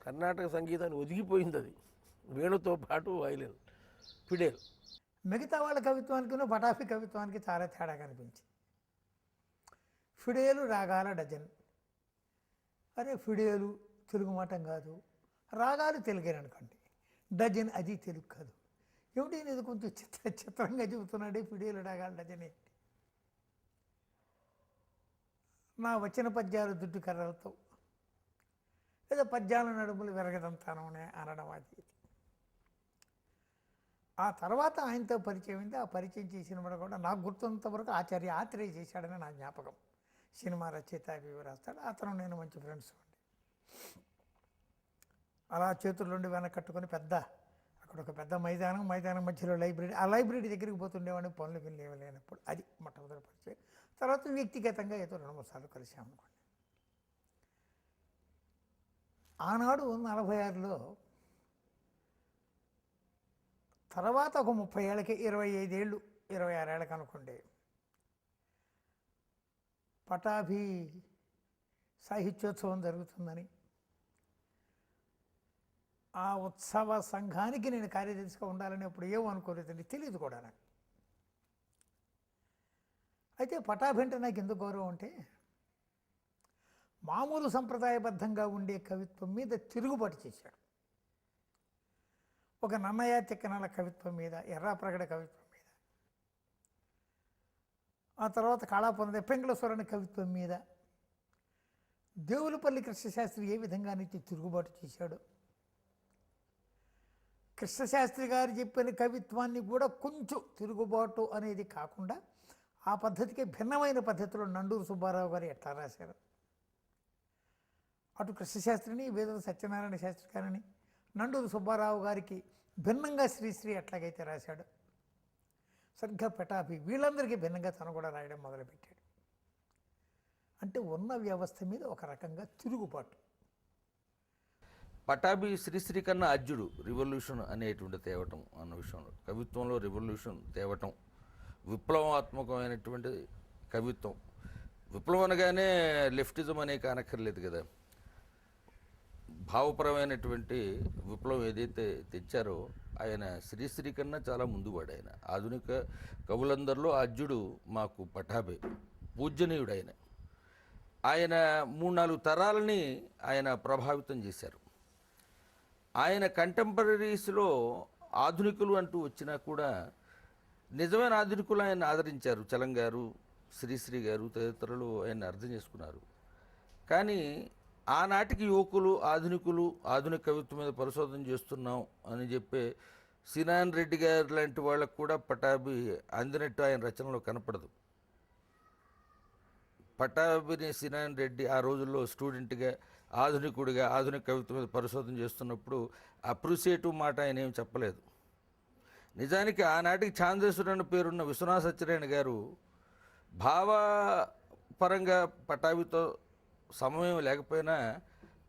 కర్ణాటక సంగీతాన్ని ఒదిగిపోయింది అది, వేణుతో పాటు వైలిన్. ఫిడేల్ మిగతా వాళ్ళ కవిత్వానికి పటాఫీ కవిత్వానికి చాలా తేడా కనిపించింది. ఫిడేలు రాగాల డజన్. అరే ఫిడేలు తెలుగు మాటం కాదు, రాగాలు తెలుగేననుకోండి, డజన్ అది తెలుగు కాదు. ఏమిటి ఇది కొంచెం చిత్రంగా చెబుతున్నాడే ఫిడేలు రాగాల డజన్ ఏంటి? నా వచ్చిన పద్యాలు దుడ్డు కర్రలతో, లేదా పద్యాల నడుములు విరగదంతాననే అనడం అది. ఆ తర్వాత ఆయనతో పరిచయం అయింది. ఆ పరిచయం చేసిన కూడా నాకు గుర్తున్నంత వరకు ఆచార్య ఆత్రేయ చేశాడని నా జ్ఞాపకం. సినిమా రచయిత అవి రాస్తాడు. అతను నేను మంచి ఫ్రెండ్స్ ఉండి అలా చేతుల్లోండి వెనకట్టుకొని అక్కడ ఒక పెద్ద మైదానం మధ్యలో లైబ్రరీ. ఆ లైబ్రరీ దగ్గరికి పోతుండేవాడిని పనులు లేనప్పుడు. అది మొట్టమొదటి పరిచయం. తర్వాత వ్యక్తిగతంగా ఏదో 2-3 సార్లు కలిసామనుకోండి. ఆనాడు 46లో, తర్వాత ఒక 30 ఏళ్ళకి, 25 ఏళ్ళు 26 ఏళ్ళకి అనుకోండి, పటాభి సాహిత్యోత్సవం జరుగుతుందని, ఆ ఉత్సవ సంఘానికి నేను కార్యదర్శిగా ఉండాలని అప్పుడు ఏమో అనుకోలేదండి, తెలియదు కూడా నాకు. అయితే పటాభి అంటే నాకు ఎందుకు గౌరవం అంటే, మామూలు సంప్రదాయబద్ధంగా ఉండే కవిత్వం మీద తిరుగుబాటు చేశాడు. ఒక నన్నయ్య తిక్కనాల కవిత్వం మీద, ఎర్రాప్రగడ కవిత్వం మీద, ఆ తర్వాత కాళాపురం పెంగళేశ్వర కవిత్వం మీద దేవులపల్లి కృష్ణశాస్త్రి ఏ విధంగా నుంచి తిరుగుబాటు చేశాడు. కృష్ణశాస్త్రి గారు చెప్పిన కవిత్వాన్ని కూడా కొంచెం తిరుగుబాటు అనేది కాకుండా ఆ పద్ధతికి భిన్నమైన పద్ధతిలో నండూరు సుబ్బారావు గారు ఎట్లా రాశారు. అటు కృష్ణశాస్త్రిని వేద సత్యనారాయణ శాస్త్రి గారిని నండూరు సుబ్బారావు గారికి భిన్నంగా శ్రీశ్రీ ఎట్లాగైతే రాశాడు, సరిగ్గా పటాభి వీళ్ళందరికీ భిన్నంగా తను కూడా రాయడం మొదలుపెట్టాడు. అంటే ఉన్న వ్యవస్థ మీద ఒక రకంగా తిరుగుబాటు. పటాభి శ్రీశ్రీ కన్నా అజ్జుడు రివల్యూషన్ అనేటువంటి తేవటం అన్న విషయంలో, కవిత్వంలో రివల్యూషన్ తేవటం, విప్లవాత్మకమైనటువంటి కవిత్వం. విప్లవం అనగానే లెఫ్టిజం అనే కానక్కర్లేదు కదా, భావపరమైనటువంటి విప్లవం ఏదైతే తెచ్చారో ఆయన శ్రీశ్రీ కన్నా చాలా ముందువాడు. ఆయన ఆధునిక కవులందరిలో అజ్జుడు మాకు పటాభి, పూజ్యనీయుడు. ఆయన 3-4 తరాలని ఆయన ప్రభావితం చేశారు. ఆయన కంటెంపరీస్లో ఆధునికులు అంటూ వచ్చినా కూడా నిజమైన ఆధునికులు ఆయన ఆదరించారు. చలం గారు, శ్రీశ్రీ గారు తదితరులు ఆయన అర్థం చేసుకున్నారు. కానీ ఆనాటికి యువకులు, ఆధునికులు ఆధునిక కవిత్వం మీద పరిశోధన చేస్తున్నాం అని చెప్పే సినాన్ రెడ్డి గారు లాంటి వాళ్ళకు కూడా పటాభి అందినట్టు ఆయన రచనలో కనపడదు. పటాభిని సినాన్ రెడ్డి ఆ రోజుల్లో స్టూడెంట్గా, ఆధునికుడిగా ఆధునిక కవిత్వం మీద పరిశోధన చేస్తున్నప్పుడు అప్రిసియేటివ్ మాట ఆయన ఏం చెప్పలేదు. నిజానికి ఆనాటికి ఛాందేశ్వరుడు అని పేరున్న విశ్వనాథ సత్యనారాయణ గారు భావపరంగా పటాభితో సమయం లేకపోయినా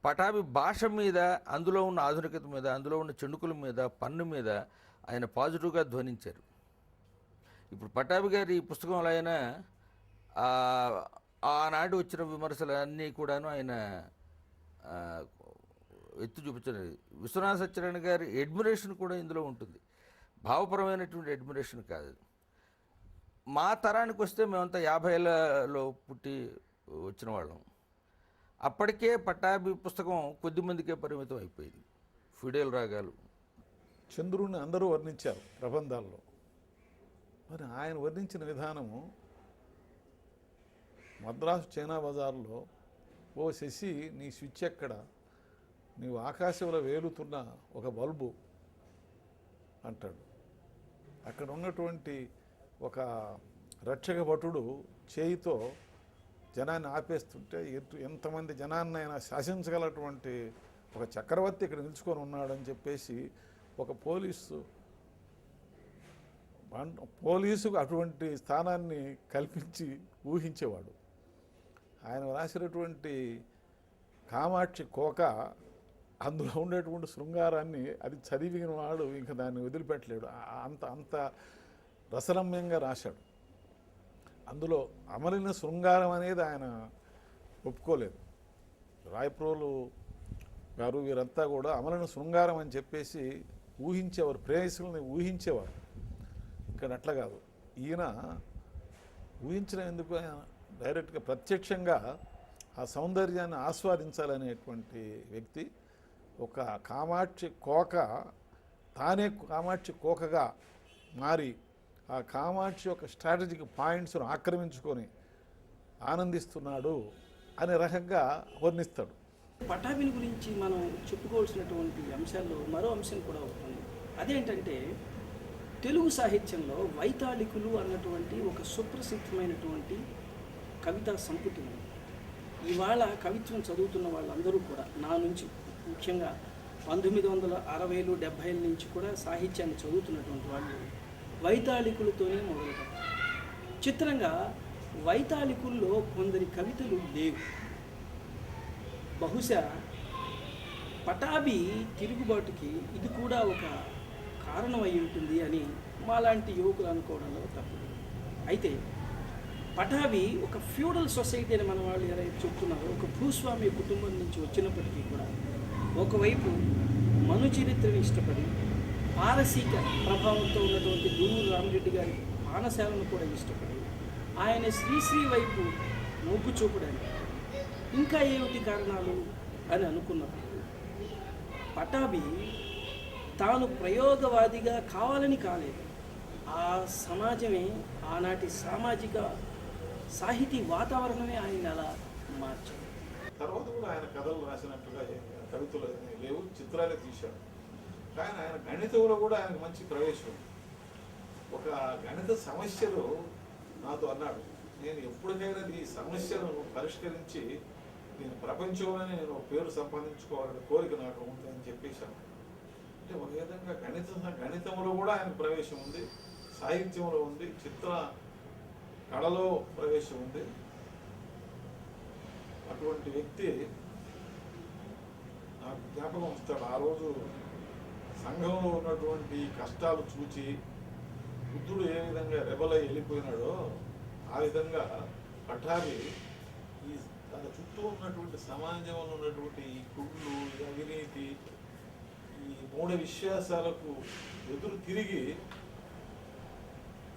పటాభి భాష మీద, అందులో ఉన్న ఆధునికత మీద, అందులో ఉన్న చెణుకుల మీద, పన్ను మీద ఆయన పాజిటివ్గా ధ్వనించారు. ఇప్పుడు పటాభి గారి ఈ పుస్తకంలో ఆయన ఆనాడు వచ్చిన విమర్శలు అన్నీ కూడాను ఆయన ఎత్తి చూపించారు. విశ్వనాథ సత్యనారాయణ గారి అడ్మిరేషన్ కూడా ఇందులో ఉంటుంది, భావపరమైనటువంటి అడ్మిరేషన్ కాదు. మా తరానికి వస్తే మేమంతా 50ఏళ్లలో పుట్టి వచ్చిన వాళ్ళం. అప్పటికే పటాభి పుస్తకం కొద్దిమందికే పరిమితం అయిపోయింది. ఫిడేల్ రాగాలు, చంద్రుడిని అందరూ వర్ణించారు ప్రబంధాల్లో. మరి ఆయన వర్ణించిన విధానము మద్రాసు చైనా బజార్లో, ఓ శశి నీ స్విచ్ ఎక్కడ, నీవు ఆకాశంలో వేలుతున్న ఒక బల్బు అంటాడు. అక్కడ ఉన్నటువంటి ఒక రక్షక భటుడు చేయితో జనాన్ని ఆపేస్తుంటే ఎంతమంది జనాన్ని ఆయన శాసించగలటువంటి ఒక చక్రవర్తి ఇక్కడ నిలుచుకొని ఉన్నాడని చెప్పేసి ఒక పోలీసుకు అటువంటి స్థానాన్ని కల్పించి ఊహించేవాడు. ఆయన రాసినటువంటి కామాక్షి కోక, అందులో ఉండేటువంటి శృంగారాన్ని అది చదివిన వాడు ఇంకా దాన్ని వదిలిపెట్టలేడు. అంత రసరమ్యంగా రాశాడు. అందులో అమలిన శృంగారం అనేది ఆయన ఒప్పుకోలేదు. రాయప్రోలు గారు వీరంతా కూడా అమలిన శృంగారం అని చెప్పేసి ఊహించేవారు, ప్రేయసుల్ని ఊహించేవారు. ఇక్కడ అట్లా కాదు. ఈయన ఊహించడం ఎందుకు, ఆయన డైరెక్ట్గా ప్రత్యక్షంగా ఆ సౌందర్యాన్ని ఆస్వాదించాలనేటువంటి వ్యక్తి. ఒక కామాక్షి కోక తానే కామాక్షి కోకగా మారి ఆ కామాక్షి యొక్క స్ట్రాటజిక్ పాయింట్స్ను ఆక్రమించుకొని ఆనందిస్తున్నాడు అనే రకంగా వర్ణిస్తాడు. పటాభిని గురించి మనం చెప్పుకోవాల్సినటువంటి అంశాల్లో మరో అంశం కూడా ఉంటుంది. అదేంటంటే తెలుగు సాహిత్యంలో వైతాళికులు అన్నటువంటి ఒక సుప్రసిద్ధమైనటువంటి కవితా సంపుటి. ఇవాళ కవిత్వం చదువుతున్న వాళ్ళందరూ కూడా నా నుంచి ముఖ్యంగా 1960లు 70ల నుంచి కూడా సాహిత్యాన్ని చదువుతున్నటువంటి వాళ్ళు వైతాళికులతోనే మొదలుపెట్టారు. చిత్రంగా వైతాళికుల్లో కొందరి కవితలు లేవు. బహుశా పటాభి తిరుగుబాటుకి ఇది కూడా ఒక కారణం అయి ఉంటుంది అని మాలాంటి యువకులు అనుకోవడంలో తప్పు. అయితే పటాభి ఒక ఫ్యూడల్ సొసైటీ అని మన వాళ్ళు ఎవరైతే చెప్తున్నారో, ఒక భూస్వామ్య కుటుంబం నుంచి వచ్చినప్పటికీ కూడా ఒకవైపు మను చరిత్రని ఇష్టపడి పారసీక ప్రభావంతో ఉన్నటువంటి దూరు రామిరెడ్డి గారి పానశాలను కూడా ఇష్టపడి ఆయన శ్రీశ్రీ వైపు మొగ్గు చూపడానికి ఇంకా ఏమిటి కారణాలు అని అనుకున్నప్పుడు పటాభి తాను ప్రయోగవాదిగా కావాలని కాలేదు. ఆ సమాజమే, ఆనాటి సామాజిక సాహితీ వాతావరణమే ఆయన అలా మార్చారు. తర్వాత కూడా ఆయన కథలు రాసినట్టుగా కవితలు లేవు, చిత్రాలే తీశాడు. కానీ ఆయన గణితంలో కూడా ఆయనకు మంచి ప్రవేశం. ఒక గణిత సమస్యలు నాతో అన్నాడు, నేను ఎప్పటికైనా ఈ సమస్యను పరిష్కరించి నేను ప్రపంచంలోనే నేను పేరు సంపాదించుకోవాలనే కోరిక నాకు ఉంది అని చెప్పేశాను. అంటే ఒక విధంగా గణితంలో కూడా ఆయన ప్రవేశం ఉంది, సాహిత్యంలో ఉంది, చిత్ర కళలో ప్రవేశం ఉంది. అటువంటి వ్యక్తి నాకు జ్ఞాపకం వస్తాడు. ఆ రోజు సంఘంలో ఉన్నటువంటి కష్టాలు చూచి బుద్ధుడు ఏ విధంగా రెబలై వెళ్ళిపోయినాడో ఆ విధంగా పఠాభి ఈ తన చుట్టూ ఉన్నటువంటి సమాజంలో ఉన్నటువంటి ఈ కుళ్ళు, ఈ అవినీతి, ఈ మూఢ విశ్వాసాలకు ఎదురు తిరిగి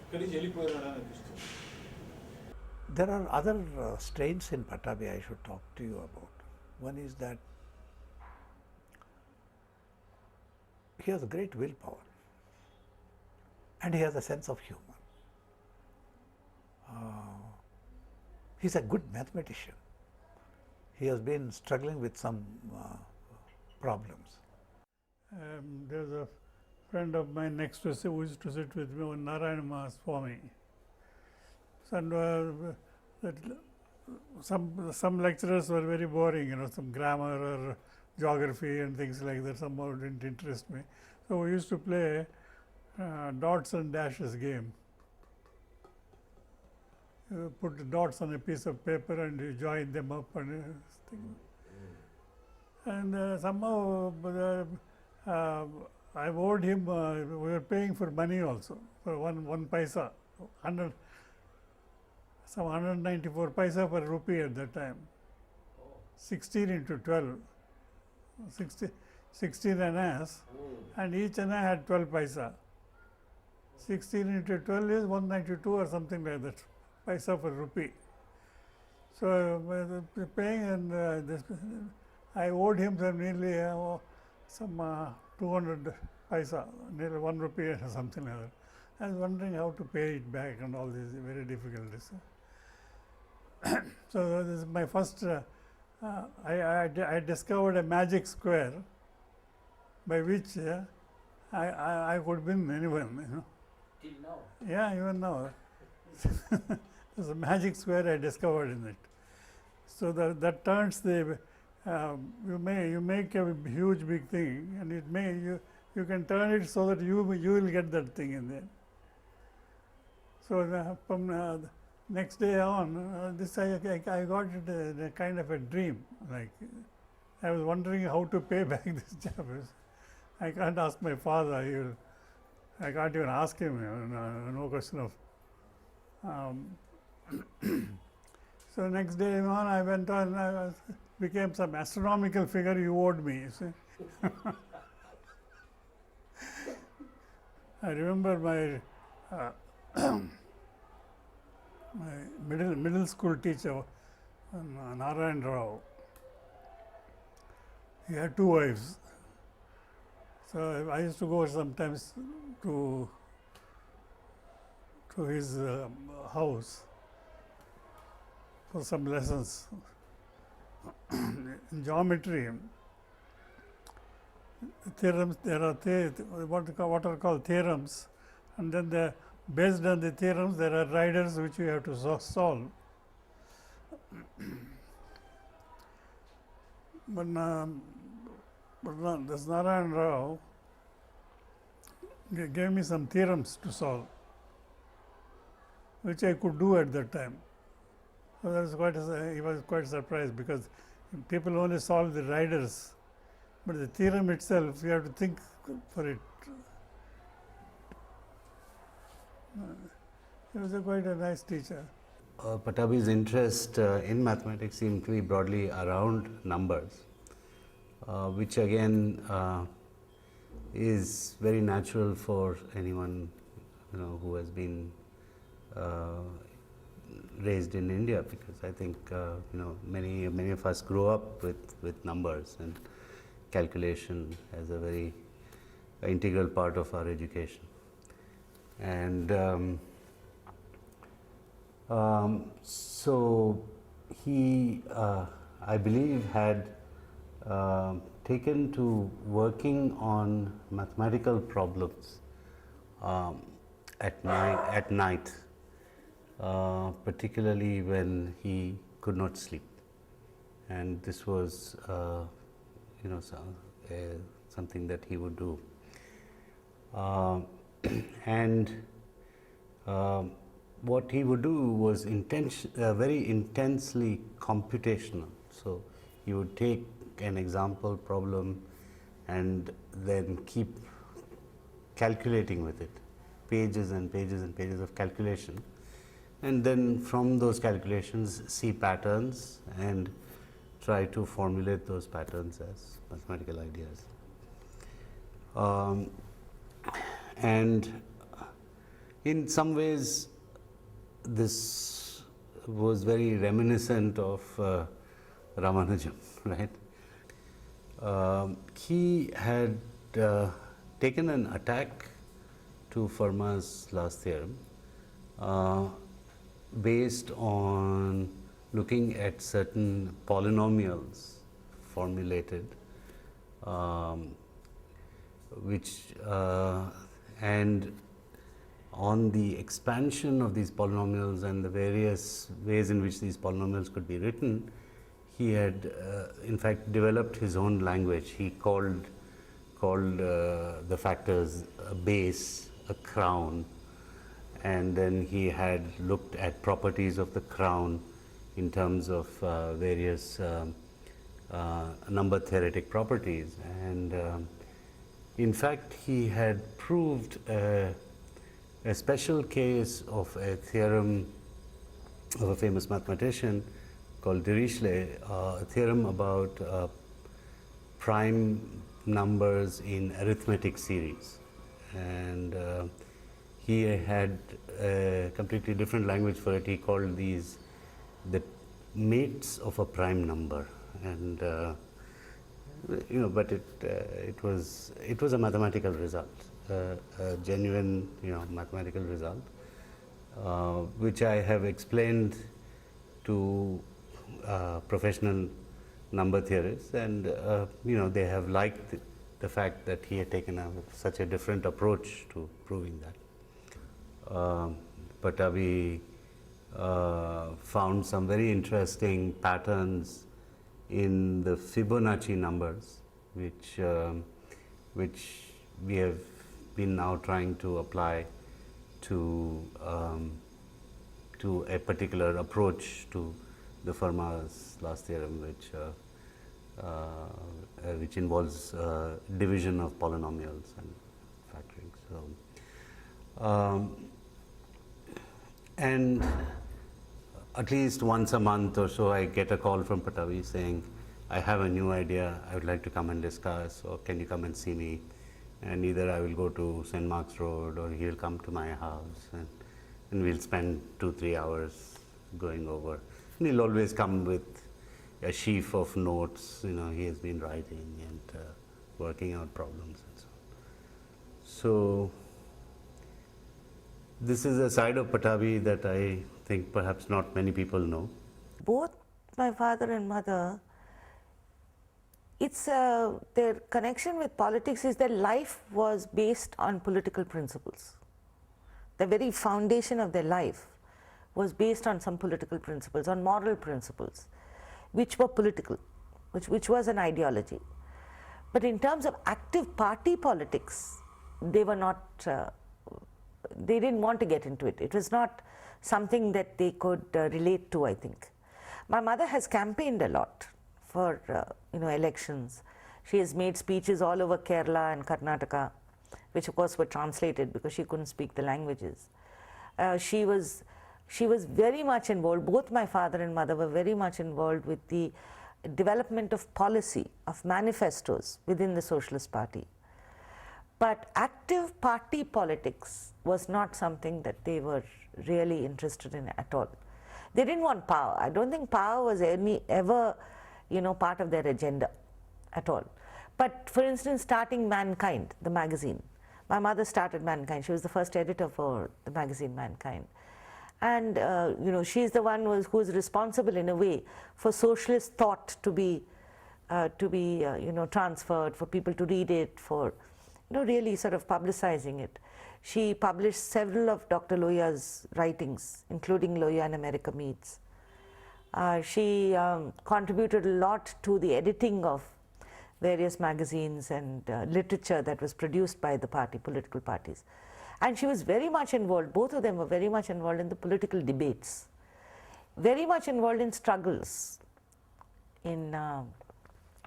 ఇక్కడి నుంచి వెళ్ళిపోయినాడని అనిపిస్తుంది. There are other strains in Pattabhi I should talk to you about. One is that he has a great willpower and he has a sense of humor. He's a good mathematician. He has been struggling with some problems. There's a friend of mine next to us who used to sit with me, Narayana Swami. And some lecturers were very boring, some grammar or geography and things like that somehow didn't interest me. So we used to play dots and dashes game. You put the dots on a piece of paper and you join them up and somehow I owed him, we were paying for money also, for one paisa, 194 paisa per rupee at that time. 16 into 12, 16 annas, and each anna had 12 paisa. 16 into 12 is 192 or something like that, paisa per rupee. So paying, and I owed him nearly some 200 paisa, nearly 1 rupee or something like that. I was wondering how to pay it back and all these very difficulties. So this is my first, I discovered a magic square by which I could win anyone, Till now? Yeah, even now. There's a magic square I discovered in it. So that turns the, you make a huge big thing, and you can turn it so that you will get that thing in there. So from next day on, this I got it a kind of a dream. Like I was wondering how to pay back this job. I can't ask my father. I can't even ask him. No question of. So next day on, I went on. I became some astronomical figure you owed me. You see. I remember my. My middle school teacher, Narayana Rao, he had 2 wives. So I used to go sometimes to his house for some lessons. In geometry, theorems, there are what are called theorems, and then based on the theorems, there are riders which you have to solve. But this Narayana Rao gave me some theorems to solve, which I could do at that time. So that was he was quite surprised, because people only solve the riders, but the theorem itself, you have to think for it. He was quite a nice teacher. Pattabhi's interest in mathematics seemed to be broadly around numbers, which again is very natural for anyone who has been raised in India, because I think many of us grow up with numbers and calculation as a very integral part of our education. And So he, I believe, had taken to working on mathematical problems at night, particularly when he could not sleep, and this was, something that he would do, and what he would do was very intensely computational. So he would take an example problem and then keep calculating with it, pages and pages and pages of calculation, and then from those calculations see patterns and try to formulate those patterns as mathematical ideas. And in some ways this was very reminiscent of Ramanujam, right? He had taken an attack to Fermat's last theorem based on looking at certain polynomials formulated, and on the expansion of these polynomials and the various ways in which these polynomials could be written, he had in fact developed his own language. He called the factors a base, a crown, and then he had looked at properties of the crown in terms of various number theoretic properties, and in fact he had proved a special case of a theorem of a famous mathematician called Dirichlet, a theorem about prime numbers in arithmetic series, and he had a completely different language for it. He called these the mates of a prime number, and but it was a mathematical result, a genuine mathematical result, which I have explained to professional number theorists, and they have liked the fact that he had taken such a different approach to proving that. Pattabhi found some very interesting patterns in the Fibonacci numbers, which we have been now trying to apply to a particular approach to the Fermat's last theorem, which involves division of polynomials and factoring. So, and at least once a month or so, I get a call from Pattabhi saying, I have a new idea, I would like to come and discuss, or can you come and see me? And either I will go to St. Mark's Road, or he will come to my house, and we'll spend 2-3 hours going over. And he'll always come with a sheaf of notes, he has been writing and working out problems and so on. So this is a side of Pattabhi that I think perhaps not many people know. Both my father and mother, it's their connection with politics is their life was based on political principles. The very foundation of their life was based on some political principles, on moral principles, which were political, which was an ideology. But in terms of active party politics, they were not, they didn't want to get into it. It was not something that they could relate to, I think. My mother has campaigned a lot for elections. She has made speeches all over Kerala and Karnataka, which of course were translated because she couldn't speak the languages. She was very much involved, both my father and mother were very much involved with the development of policy, of manifestos within the Socialist Party. But active party politics was not something that they were really interested in at all. They didn't want power. I don't think power was ever part of their agenda at all. But for instance, starting Mankind, the magazine. My mother started Mankind. She was the first editor for the magazine Mankind. And she's the one who's responsible in a way for socialist thought to be transferred, for people to read it, for really sort of publicizing it. She published several of Dr. Lohia's writings, including Lohia and America Meets. She contributed a lot to the editing of various magazines and literature that was produced by the political parties. And she was very much involved, both of them were very much involved in the political debates, very much involved in struggles, in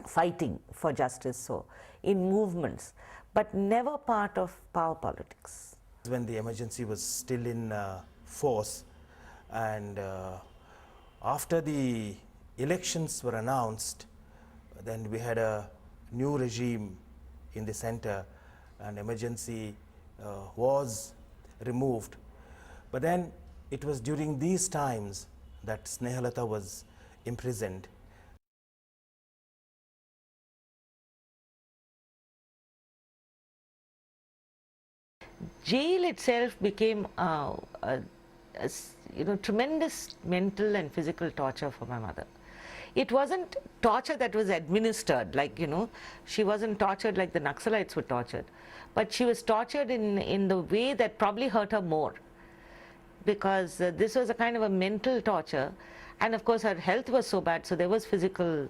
fighting for justice, so in movements, but never part of power politics. When the emergency was still in force, and after the elections were announced, then we had a new regime in the center and emergency was removed. But then it was during these times that Snehalata was imprisoned. Jail itself became tremendous mental and physical torture for my mother. It wasn't torture that was administered, like, she wasn't tortured like the Naxalites were tortured, but she was tortured in the way that probably hurt her more, because this was a kind of a mental torture, and of course her health was so bad, so there was physical,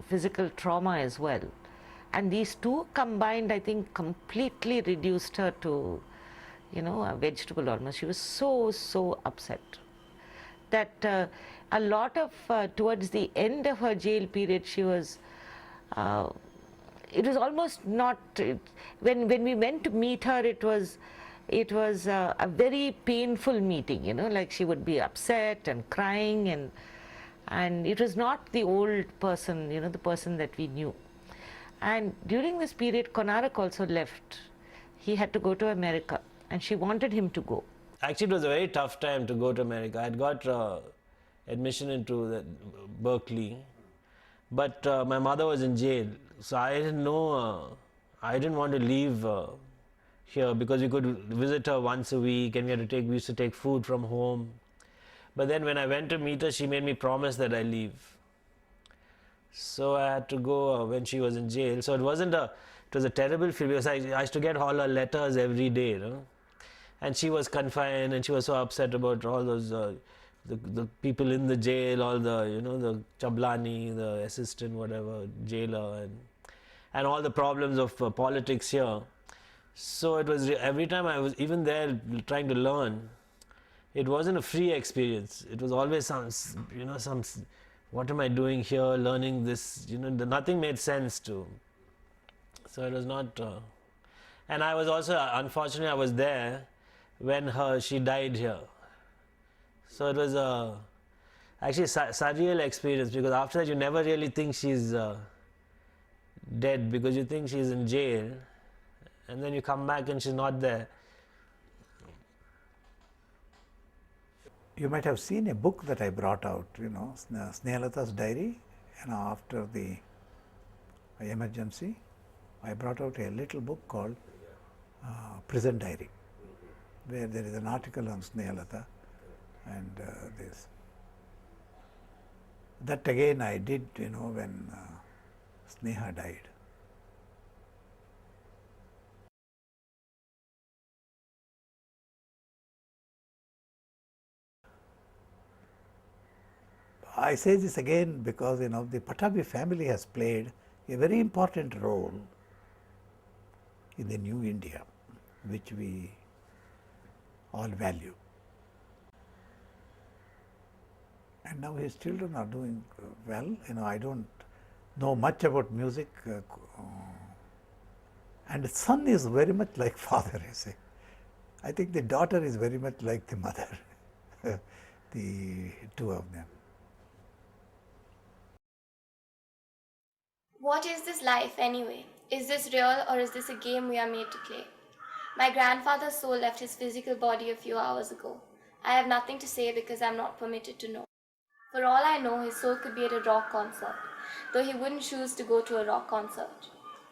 physical trauma as well. And these two combined, I think, completely reduced her to, a vegetable almost. She was so upset that a lot of, towards the end of her jail period, she was, it was almost not, when we went to meet her, it was a very painful meeting, like she would be upset and crying, and it was not the old person, the person that we knew. And during this period, Konarak also left. He had to go to America, and she wanted him to go. Actually, it was a very tough time to go to America. I had got admission into Berkeley, but my mother was in jail, so I didn't know, I didn't want to leave here, because we could visit her once a week, and we used to take food from home. But then when I went to meet her, she made me promise that I leave. So I had to go when she was in jail. So it was a terrible feel, because I used to get all her letters every day, and she was confined, and she was so upset about all those the people in the jail, all the the Chablani, the assistant whatever jailer, and all the problems of politics here. So it was every time I was even there trying to learn, it wasn't a free experience. It was always some what am I doing here, learning this, nothing made sense to. So it was not, and I was also, unfortunately, I was there when she died here. So it was actually a surreal experience, because after that you never really think she's dead, because you think she's in jail, and then you come back and she's not there. You might have seen a book that I brought out, Snehalata's diary, after the emergency. I brought out a little book called Prison Diary, where there is an article on Snehalata and this. That again I did, when Sneha died. I say this again because the Pattabhi family has played a very important role in the new India, which we all value. And now his children are doing well. I don't know much about music, and the son is very much like father, I say. I think the daughter is very much like the mother, the two of them. What is this life anyway? Is this real, or is this a game we are made to play? My grandfather's soul left his physical body a few hours ago. I have nothing to say because I'm not permitted to know. For all I know, his soul could be at a rock concert, though he wouldn't choose to go to a rock concert.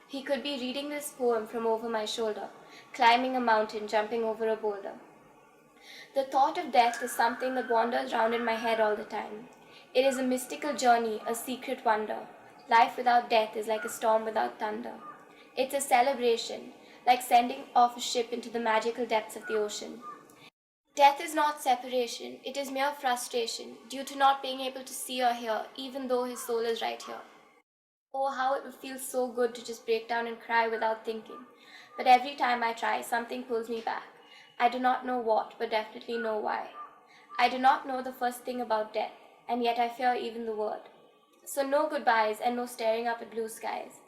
He could be reading this poem from over my shoulder, climbing a mountain, jumping over a boulder. The thought of death is something that wanders round in my head all the time. It is a mystical journey, a secret wonder. Life without death is like a storm without thunder. It's a celebration, like sending off a ship into the magical depths of the ocean. Death is not separation, it is mere frustration, due to not being able to see or hear, even though his soul is right here. Oh, how it would feel so good to just break down and cry without thinking. But every time I try, something pulls me back. I do not know what, but definitely know why. I do not know the first thing about death, and yet I fear even the word. So no goodbyes and no staring up at blue skies.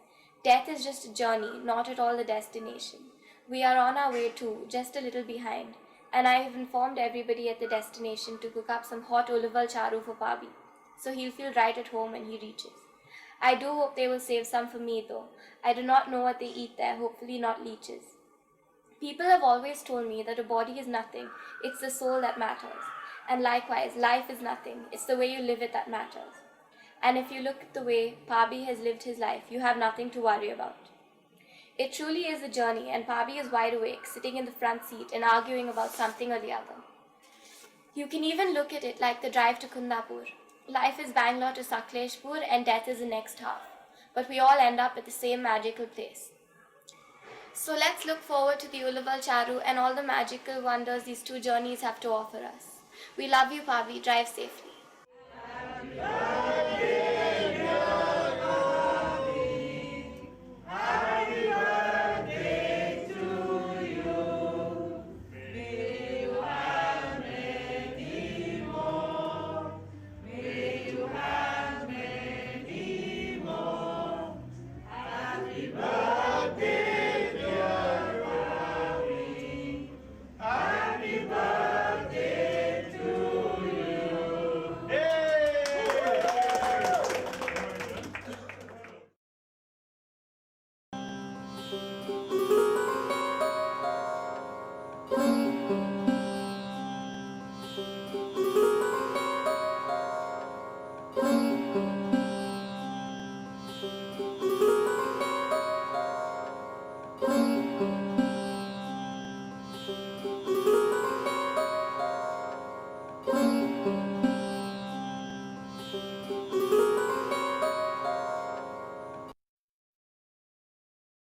Death is just a journey, not at all the destination. We are on our way too, just a little behind, and I have informed everybody at the destination to cook up some hot olival charu for Pabi, so he'll feel right at home when he reaches. I do hope they will save some for me though. I do not know what they eat there, hopefully not leeches. People have always told me that a body is nothing, it's the soul that matters. And likewise, life is nothing, it's the way you live it that matters. And if you look at the way Pabi has lived his life, you have nothing to worry about. It truly is a journey, and Pabi is wide awake, sitting in the front seat and arguing about something or the other. You can even look at it like the drive to Kundapur. Life is Bangalore to Sakleshpur and death is the next half. But we all end up at the same magical place. So let's look forward to the Ulaval Charu and all the magical wonders these two journeys have to offer us. We love you, Pabi. Drive safely.